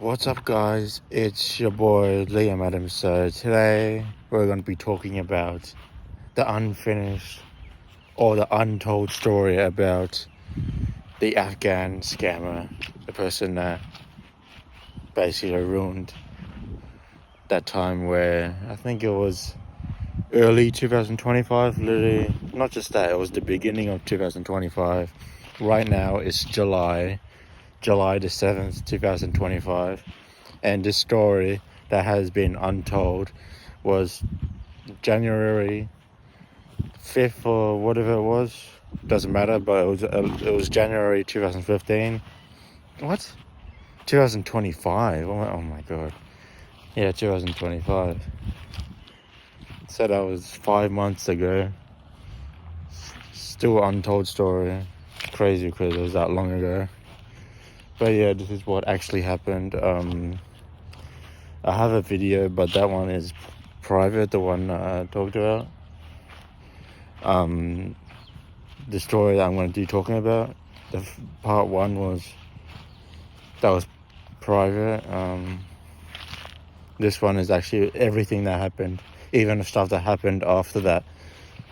What's up, guys? It's your boy Liam Adams. So today we're going to be talking about the unfinished or the untold story about the Afghan scammer, the person that basically ruined that time where I think it was early 2025, literally, not just that, it was the beginning of 2025. Right now it's July the 7th, 2025. And this story that has been untold was January 5th or whatever it was. Doesn't matter, but it was January 2015. What? 2025. Oh my god. Yeah, 2025. So that was 5 months ago. Still an untold story. Crazy because it was that long ago. But yeah, this is what actually happened. I have a video, but that one is private, the one I talked about. The story that I'm going to be talking about, the part one was private. This one is actually everything that happened, even the stuff that happened after that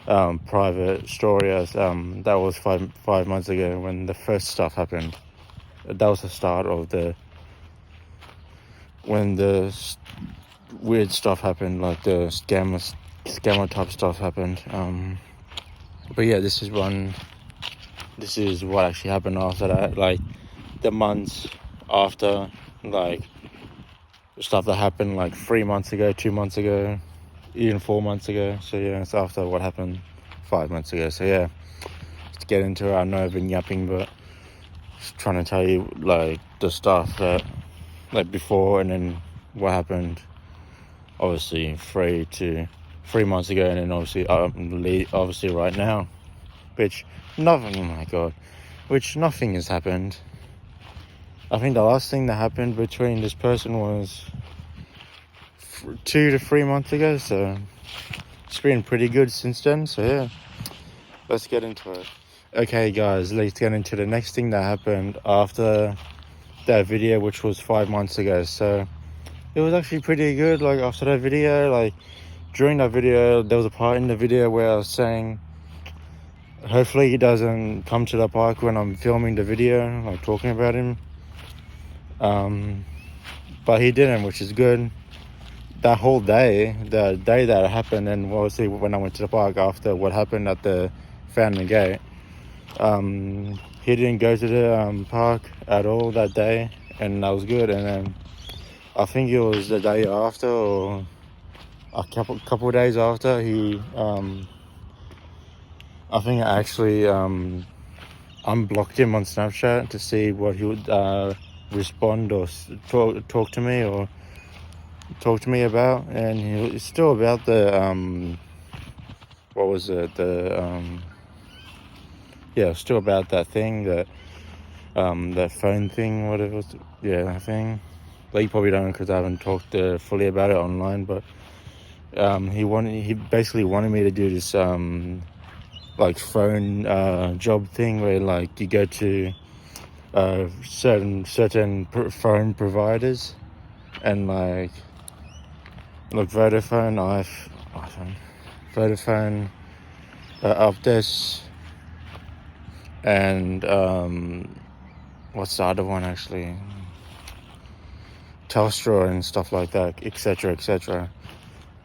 private story. That was five months ago when the first stuff happened. That was the start of when the weird stuff happened, like the scammer type stuff happened. But yeah, this is what actually happened after that, like the months after, like the stuff that happened like 3 months ago, 2 months ago, even 4 months ago. So yeah, it's after what happened 5 months ago. So yeah, to get into it, I know I've been yapping, but just trying to tell you like the stuff that like before and then what happened obviously 3 months ago, and then obviously right now, which nothing has happened. I think the last thing that happened between this person was 2 to 3 months ago, so it's been pretty good since then. So yeah, let's get into it. Okay guys, let's get into the next thing that happened after that video, which was 5 months ago. So it was actually pretty good. Like after that video, like during that video, there was a part in the video where I was saying hopefully he doesn't come to the park when I'm filming the video, like talking about him. But he didn't, which is good. That whole day, the day that it happened, and obviously when I went to the park after what happened at the Fountain Gate, he didn't go to the park at all that day, and that was good. And then I think it was the day after or a couple of days after, he I think I actually unblocked him on Snapchat to see what he would respond or talk to me about, and he was still about the what was it, still about that thing, that phone thing, whatever it was. Yeah, that thing. Like, you probably don't know because I haven't talked fully about it online, but he basically wanted me to do this like phone job thing where like you go to certain phone providers, and like Vodafone, Vodafone, Optus, and what's the other one actually? Telstra and stuff like that, etc.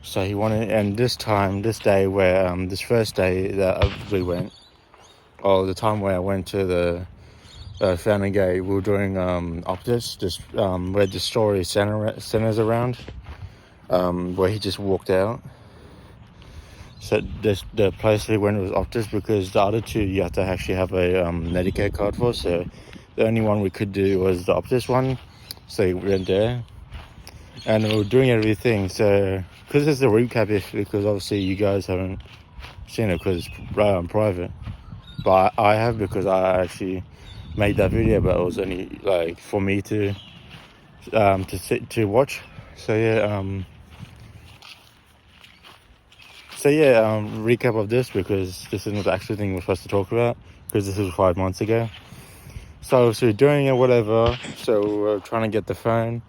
So he wanted, and this day where this first day that we went, or the time where I went to the Fountain Gate, we were doing Optus, just where the story centers around, where he just walked out. So the place we went was Optus, because the other two you have to actually have a Medicare card for. So the only one we could do was the Optus one. So we went there, and we were doing everything. So because there's a recap, because obviously you guys haven't seen it because it's private, but I have, because I actually made that video, but it was only like for me to sit to watch. So yeah, recap of this, because this isn't the actual thing we're supposed to talk about, because this was 5 months ago. So we're doing it, whatever. So we're trying to get the phone.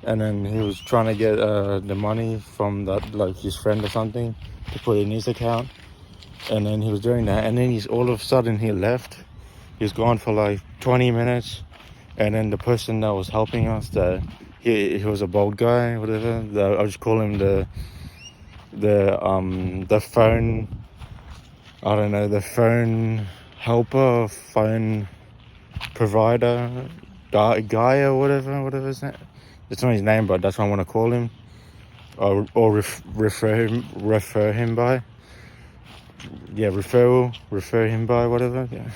and then he was trying to get the money from that, like his friend or something, to put in his account. And then he was doing that, and then he's all of a sudden he left. He was gone for like 20 minutes, and then the person that was helping us, he was a bald guy, whatever. I'll just call him the phone. I don't know, the phone helper, phone provider, guy or whatever his name. It's not his name, but that's what I want to call him, or refer him by. Yeah, refer him by, whatever. Yeah.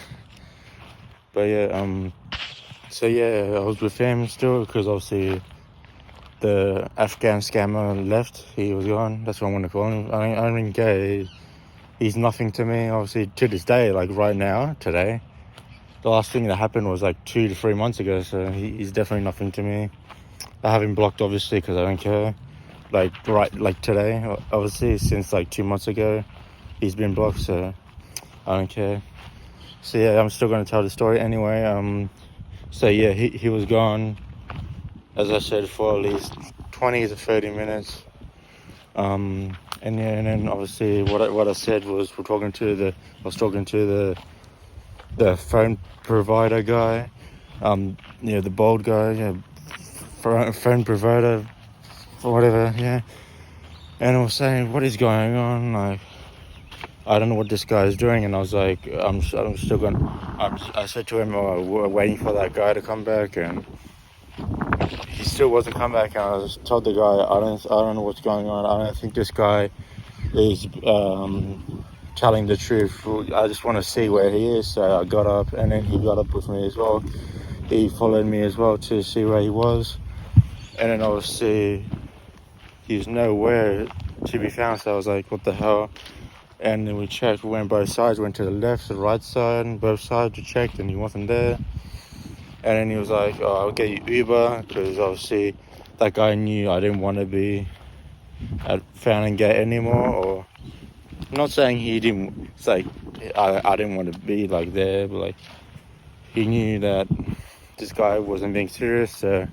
But yeah, so yeah, I was with him still because obviously the Afghan scammer left. He was gone. That's what I want to call him. I don't even care. He's nothing to me, obviously, to this day. Like right now, today, the last thing that happened was like 2 to 3 months ago. So he's definitely nothing to me. I have him blocked, obviously, because I don't care. Like today, obviously, since like 2 months ago, he's been blocked. So I don't care. So yeah, I'm still going to tell the story anyway. So yeah, he was gone, as I said, for at least 20 to 30 minutes. And then obviously what I said was I was talking to the phone provider guy, the bald guy, phone provider, or whatever, yeah. And I was saying, what is going on? Like, I don't know what this guy is doing. And I was like, I said to him, we're waiting for that guy to come back, and he still wasn't come back. And I just told the guy, I don't know what's going on. I don't think this guy is telling the truth. I just want to see where he is. So I got up, and then he got up with me as well. He followed me as well to see where he was, and then obviously he was nowhere to be found. So I was like, what the hell? And then we checked. We went both sides. Went to the left, the right side, and both sides we checked, and he wasn't there. And then he was like, oh, I'll get you Uber, because obviously that guy knew I didn't want to be at Found and Gate anymore. Or I'm not saying he didn't. It's like I didn't want to be like there, but like he knew that this guy wasn't being serious. So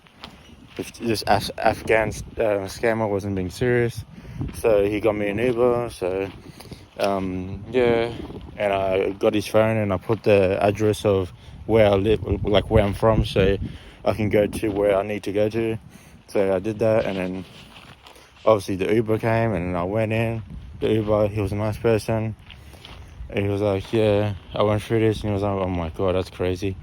if this Afghan scammer wasn't being serious, so he got me an Uber. So yeah, and I got his phone and I put the address of where I live, like where I'm from, so I can go to where I need to go to. So I did that, and then obviously the Uber came, and I went in. The Uber, he was a nice person, and he was like, yeah, I went through this, and he was like, oh my god, that's crazy.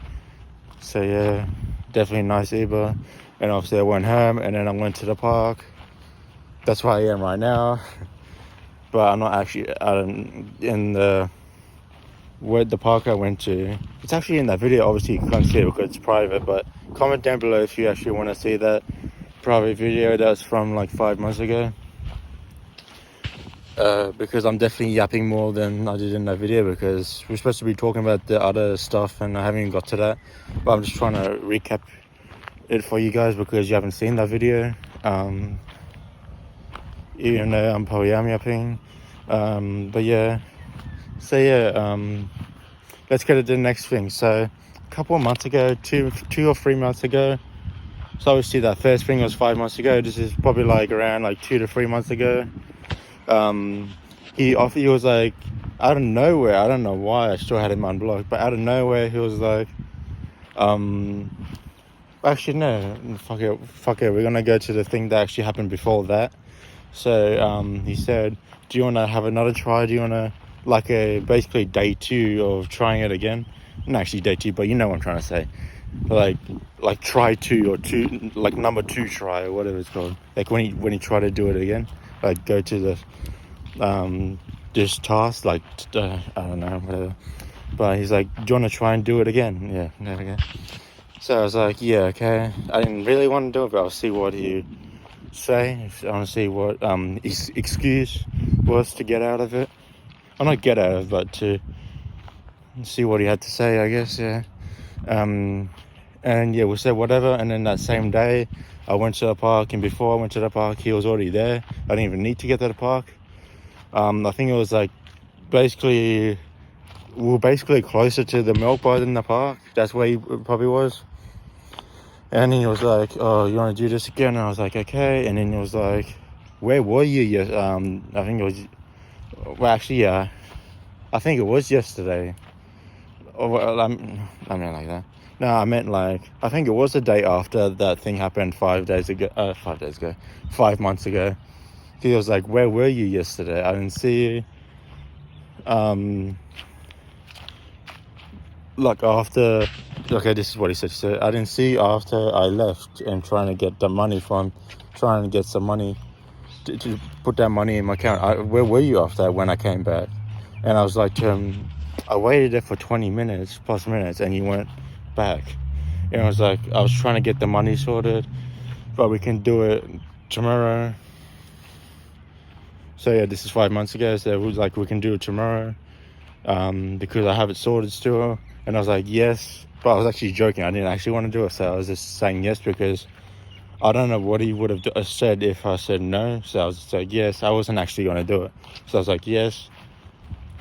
So yeah, definitely nice Uber. And obviously I went home, and then I went to the park. That's where I am right now. But I'm not actually in the park I went to. It's actually in that video. Obviously you can't see it because it's private, but comment down below if you actually want to see that private video that's from like 5 months ago. Because I'm definitely yapping more than I did in that video, because we're supposed to be talking about the other stuff and I haven't even got to that. But I'm just trying to recap it for you guys because you haven't seen that video. Even though I'm probably yapping. But yeah. So yeah, let's get to the next thing. So a couple of months ago, two or 3 months ago. So obviously that first thing was 5 months ago. This is probably like around like 2 to 3 months ago. He was like, out of nowhere, I don't know why I still had him unblocked, but out of nowhere he was like, actually no, fuck it, we're gonna go to the thing that actually happened before that. So he said, do you want to have another try? Do you want to, like basically day 2 of trying it again? Not actually day 2, but you know what I'm trying to say. Like try 2 or 2, like number 2 try or whatever it's called. Like when he tried to do it again, like go to the this task, like I don't know, whatever. But he's like, do you want to try and do it again? Yeah, okay. So I was like, yeah, okay. I didn't really want to do it, but I'll see what he say. I want to see what his excuse was to get out of it. Well, not get out of it, but to see what he had to say, I guess, yeah. And yeah, we said whatever, and then that same day I went to the park, and before I went to the park he was already there. I didn't even need to get to the park. I think it was like we were basically closer to the milk bar than the park. That's where he probably was. And he was like, oh, you want to do this again? And I was like, okay. And then he was like, where were you? I think it was, well, actually, yeah, I think it was yesterday. Oh, well, I mean like that. No, I meant like, I think it was the day after that thing happened 5 months ago. He was like, where were you yesterday? I didn't see you. Like after, okay, this is what he said. He said, I didn't see you after I left and trying to get some money to put that money in my account. Where were you after when I came back? And I was like, I waited there for 20 minutes plus minutes and you went back. And I was like, I was trying to get the money sorted, but we can do it tomorrow. So yeah, this is 5 months ago. So it was like, we can do it tomorrow because I have it sorted still. And I was like, yes, but I was actually joking. I didn't actually want to do it. So I was just saying yes because I don't know what he would have said if I said no. So I was just like, yes, I wasn't actually going to do it. So I was like, yes.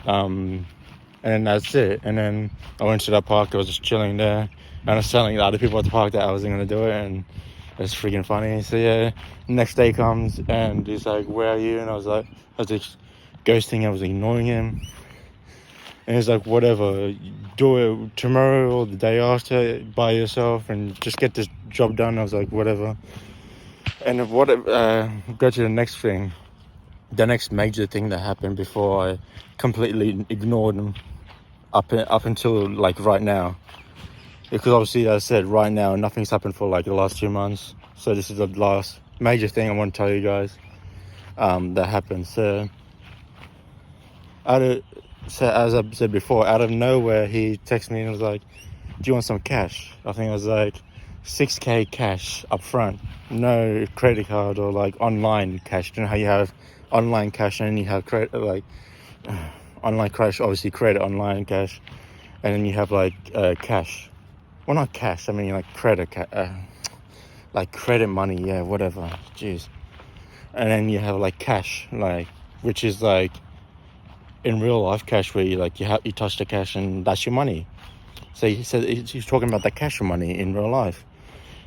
And then that's it. And then I went to that park. I was just chilling there. And I was telling the other people at the park that I wasn't going to do it. And it's freaking funny. So yeah, next day comes and he's like, where are you? And I was just ghosting. I was ignoring him. And he's like, whatever, do it tomorrow or the day after by yourself and just get this job done. I was like, whatever. And go to the next thing. The next major thing that happened before I completely ignored him up until like right now. Because obviously, as I said, right now, nothing's happened for like the last 2 months. So this is the last major thing I want to tell you guys that happened. So as I said before, out of nowhere, he texted me and was like, do you want some cash? I think it was like 6K cash up front. No credit card or like online cash. You know how you have online cash and then you have credit, like online cash, obviously credit, online cash. And then you have like cash. Well, not cash, I mean like credit, like credit money, yeah, whatever. Jeez. And then you have like cash, like, which is like, in real life cash where you touch the cash and that's your money. So he said he's talking about the cash money in real life.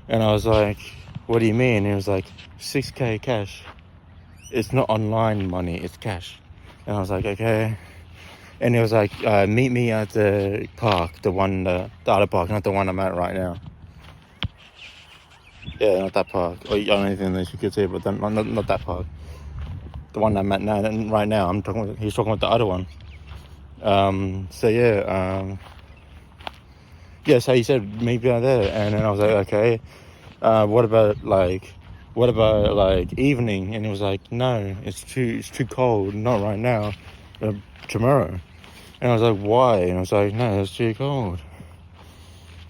And I was like, what do you mean? And he was like, 6K cash. It's not online money, it's cash. And I was like, okay. And he was like, meet me at the park, the other park, not the one I'm at right now. Yeah, not that park. Or anything that you could see, but then, not that park. The one I'm at now, right now. He's talking about the other one. So yeah, so he said maybe out there, and then I was like, okay. What about evening? And he was like, no, it's too cold, not right now, tomorrow. And I was like, why? And I was like, no, it's too cold.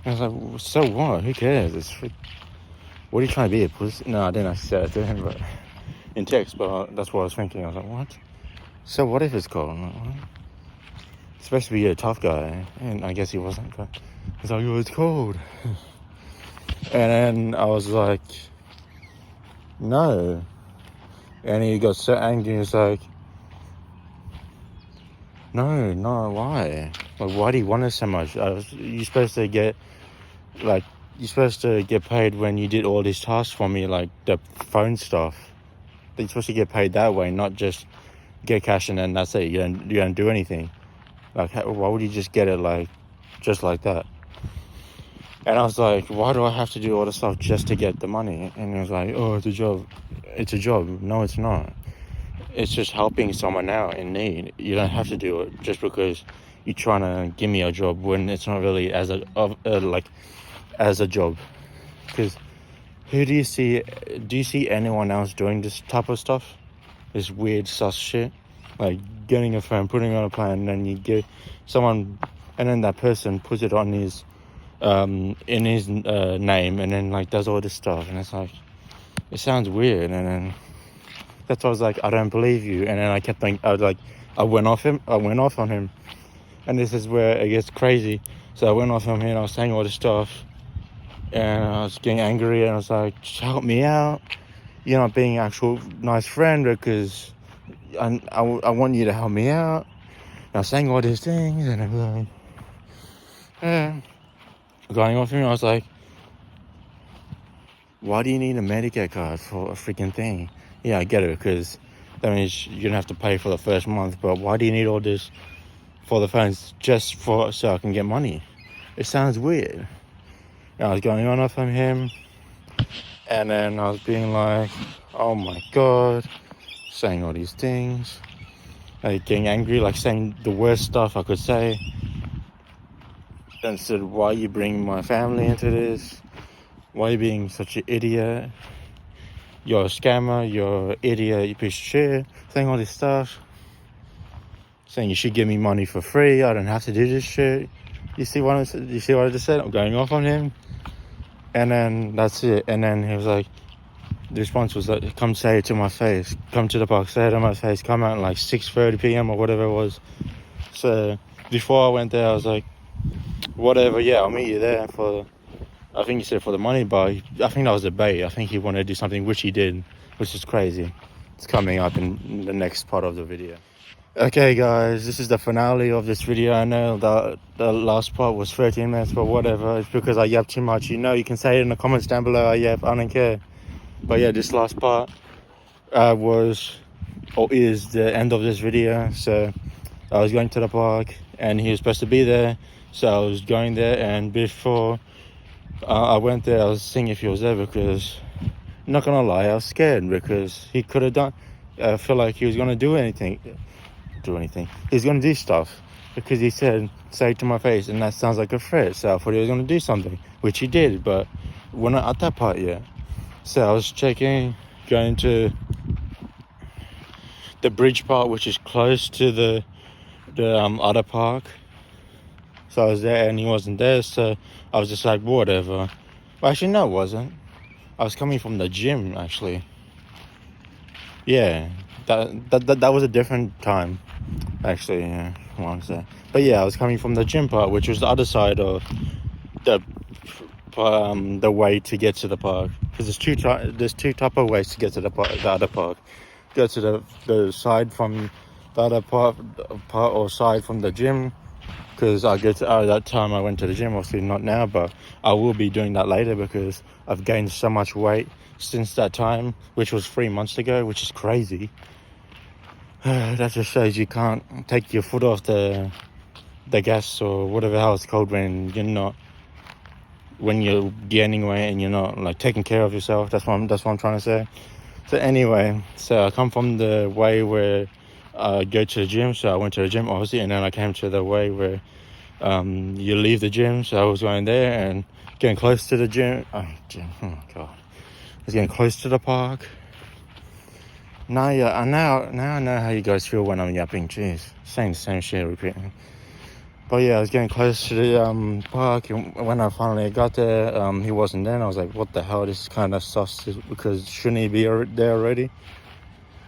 And I was like, so what? Who cares? What are you trying to be, a pussy? No, I didn't actually say that to him, but in text, but that's what I was thinking. I was like, what? So what if it's cold? I'm like, what? It's supposed to be a tough guy, and I guess he wasn't. But he's like, oh, it's cold. And then I was like, no. And he got so angry. He was like, no, why? Like, why do you want it so much? You're supposed to get paid when you did all these tasks for me, like the phone stuff. You're supposed to get paid that way, not just get cash and then that's it. You don't do anything. Like, why would you just get it just like that? And I was like, why do I have to do all this stuff just to get the money? And he was like, oh, it's a job. It's a job. No, it's not. It's just helping someone out in need. You don't have to do it just because you're trying to give me a job when it's not really as a job. Because do you see anyone else doing this type of stuff? This weird sus shit? Like getting a phone, putting it on a plan, and then you get someone, and then that person puts it on his in his name, and then does all this stuff, and it's like, it sounds weird. And then that's why I was like, I don't believe you. And then I kept thinking, I went off on him, and this is where it gets crazy. So I went off on him, and I was saying all this stuff, and I was getting angry, and I was like, just help me out. You're not being an actual nice friend because I want you to help me out. And I was saying all these things, and I was like, going off him. I was like, why do you need a Medicare card for a freaking thing? Yeah, I get it, because that means you're gonna have to pay for the first month, but why do you need all this for the phones just so I can get money? It sounds weird. And I was going on off on him, and then I was being like, oh my god, saying all these things, like getting angry, like saying the worst stuff I could say. And said, why are you bringing my family into this? Why are you being such an idiot? You're a scammer, you're an idiot, you piece of shit. Saying all this stuff. Saying you should give me money for free, I don't have to do this shit. You see what I just said? I'm going off on him. And then that's it. And then he was like, the response was like, come say it to my face. Come to the park, say it to my face. Come out at like 6:30 p.m. or whatever it was. So before I went there, I was like, whatever, yeah, I'll meet you there for, I think he said for the money, but I think that was a bait. I think he wanted to do something, which he did, which is crazy. It's coming up in the next part of the video. Okay guys, this is the finale of this video. I know that the last part was 13 minutes, but whatever. It's because I yapped too much. You know, you can say it in the comments down below. I yap, I don't care. But yeah, this last part was, or is, the end of this video. So I was going to the park and he was supposed to be there. So I was going there, and before I went there, I was seeing if he was there, because, not gonna lie, I was scared, because he could have done, I feel like he was gonna do anything. He's gonna do stuff, because he said, say it to my face, and that sounds like a threat. So I thought he was gonna do something, which he did, but we're not at that part yet. So I was checking, going to the bridge part, which is close to the other park. So I was there and he wasn't there, so I was just like, whatever. Well, actually, no, it wasn't. I was coming from the gym, actually. Yeah, that was a different time, actually, yeah, I want to say. But yeah, I was coming from the gym part, which was the other side of the way to get to the park. Because there's two type of ways to get to the other park. Go to the side from the other part or side from the gym. Because I get to, that time I went to the gym, obviously not now, but I will be doing that later, because I've gained so much weight since that time, which was 3 months ago, which is crazy. That just shows you can't take your foot off the gas, or whatever hell it's called, when you're gaining weight and you're not like taking care of yourself. That's what I'm trying to say. So anyway, so I come from the way where I go to the gym, so I went to the gym obviously, and then I came to the way where you leave the gym. So I was going there and getting close to the gym. Oh god, I was getting close to the park. Now I know how you guys feel when I'm yapping. Jeez, saying the same shit, repeating. But yeah, I was getting close to the park, and when I finally got there, he wasn't there, and I was like, what the hell, this is kind of sus, because shouldn't he be there already?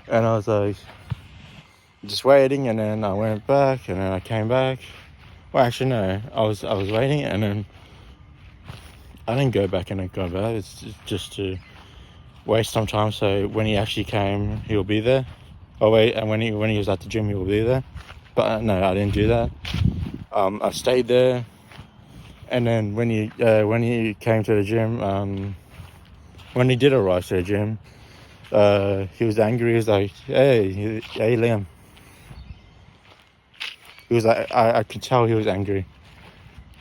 And I was like, just waiting, and then I went back, and then I came back. Well, actually no, I was waiting, and then I didn't go back and then go back. It's just to waste some time, so when he actually came, he'll be there. Oh wait, and when he was at the gym, he will be there. But no, I didn't do that. I stayed there, and then when he came to the gym, when he did arrive to the gym, he was angry. He was like, hey Liam. He was like, I could tell he was angry.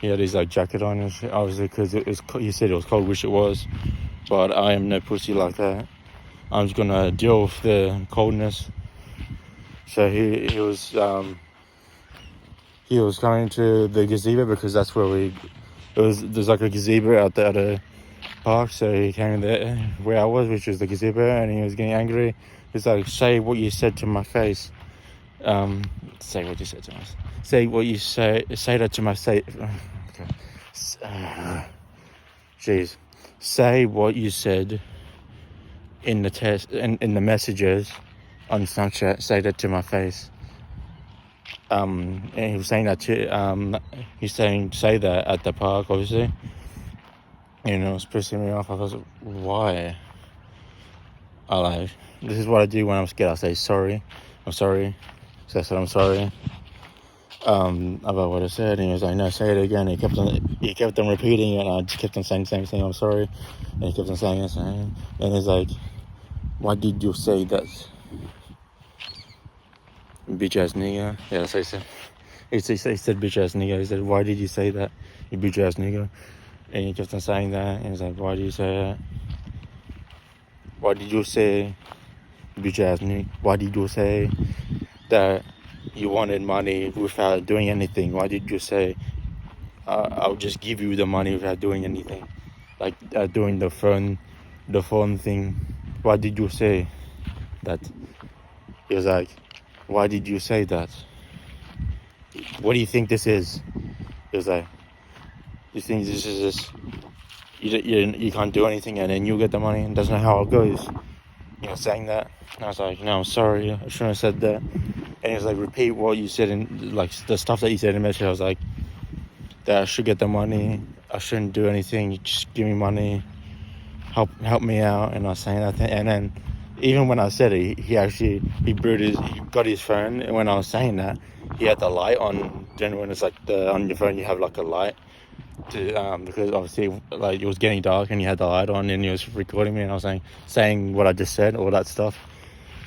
He had his like jacket on and shit, obviously, because he said it was cold, which it was. But I am no pussy like that. I'm just gonna deal with the coldness. So he was going to the gazebo, because that's where there's like a gazebo out there at the park. So he came there where I was, which was the gazebo, and he was getting angry. He's like, say what you said to my face. Say what you said to us. Say what you say that to my face. Okay. Jeez. Say what you said in the test, in the messages on Snapchat. Say that to my face. And he was saying that to, he's saying, say that at the park, obviously. You know, it's pissing me off. I was like, why? This is what I do when I'm scared. I say, sorry. I'm sorry. So I said, I'm sorry. about what I said, and he was like, no, say it again. He kept on repeating it, and I just kept on saying the same thing, I'm sorry. And he kept on saying it, and he's like, why did you say that? Bitch ass nigga. Yeah, that's what he said. He said bitch ass nigga. He said, why did you say that, you bitch ass nigga? And he kept on saying that, and he's like, why did you say that? Why did you say bitch ass nigga? Why did you say that you wanted money without doing anything? Why did you say I'll just give you the money without doing anything, like doing the phone thing? Why did you say that? He was like, why did you say that? What do you think this is? He was like, you think this is just you can't do anything and then you get the money, and that's not how it goes, saying that. And I was like, I'm sorry, I shouldn't have said that. And he was like, repeat what you said in, like, the stuff that you said in the message. I was like, that I should get the money, I shouldn't do anything, just give me money, help me out. And I was saying that, and then even when I said it, he got his phone, and when I was saying that, he had the light on. Then when it's like on your phone, you have like a light because obviously, like, it was getting dark, and he had the light on, and he was recording me, and I was saying what I just said, all that stuff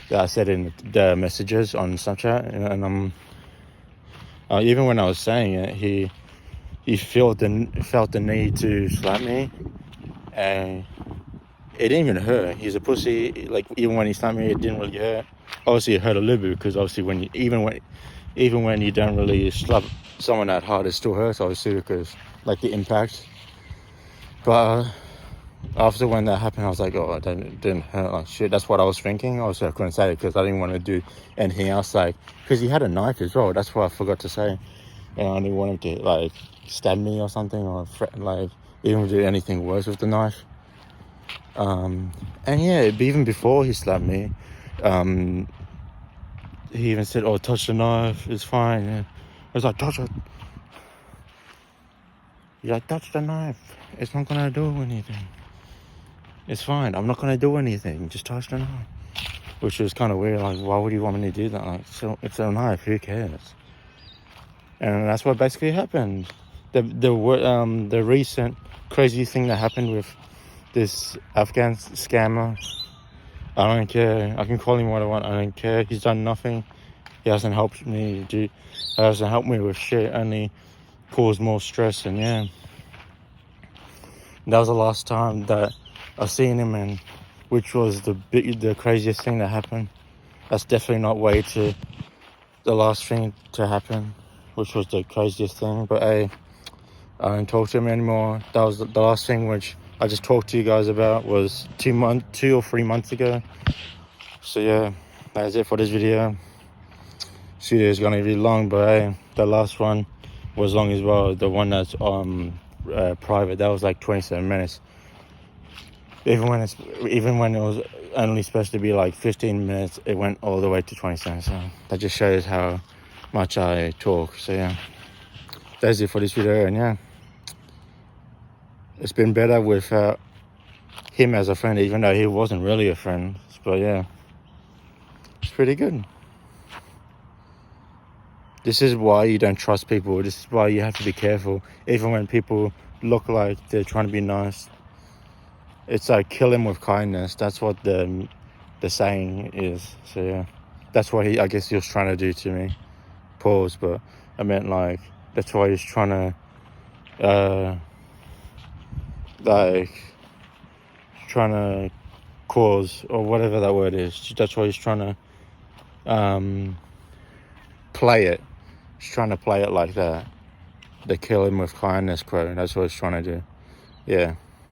that I said in the messages on Snapchat, and even when I was saying it, he felt the need to slap me, and it didn't even hurt. He's a pussy. Like, even when he slapped me, it didn't really hurt. Obviously, it hurt a little bit, because obviously even when you don't really slap someone that hard, it still hurts, obviously, because like the impact. But after when that happened, I was like, oh, it didn't hurt like shit. That's what I was thinking. Obviously, I couldn't say it because I didn't want to do anything else. Like, because he had a knife as well. That's what I forgot to say. And I didn't want him to like stab me or something, or like even do anything worse with the knife. And yeah, even before he slapped me, he even said, oh, touch the knife, it's fine. And I was like, touch it. Yeah, touch the knife. It's not gonna do anything. It's fine. I'm not gonna do anything. Just touch the knife. Which was kind of weird. Like, why would you want me to do that? Like, so it's a knife. Who cares? And that's what basically happened. The recent crazy thing that happened with this Afghan scammer. I don't care. I can call him what I want. I don't care. He's done nothing. He hasn't helped me. He hasn't helped me with shit. Only caused more stress. And yeah, that was the last time that I seen him, and which was the craziest thing that happened. That's definitely not way to the last thing to happen, which was the craziest thing. But hey, I don't talk to him anymore. That was the last thing which I just talked to you guys about was 2 or 3 months ago. So yeah, that's it for this video. This video is gonna be long, but hey, the last one was long as well. The one that's private, that was like 27 minutes. Even when it was only supposed to be like 15 minutes, it went all the way to 27. So that just shows how much I talk. So yeah, that's it for this video. And yeah, it's been better without him as a friend, even though he wasn't really a friend. But yeah, it's pretty good. This is why you don't trust people. This is why you have to be careful. Even when people look like they're trying to be nice, it's like kill him with kindness. That's what the saying is. So yeah, that's what I guess he was trying to do to me. Pause, but I meant like that's why he's trying to cause, or whatever that word is. That's why he's trying to play it. He's trying to play it like that. The kill him with kindness quote. That's what he's trying to do. Yeah.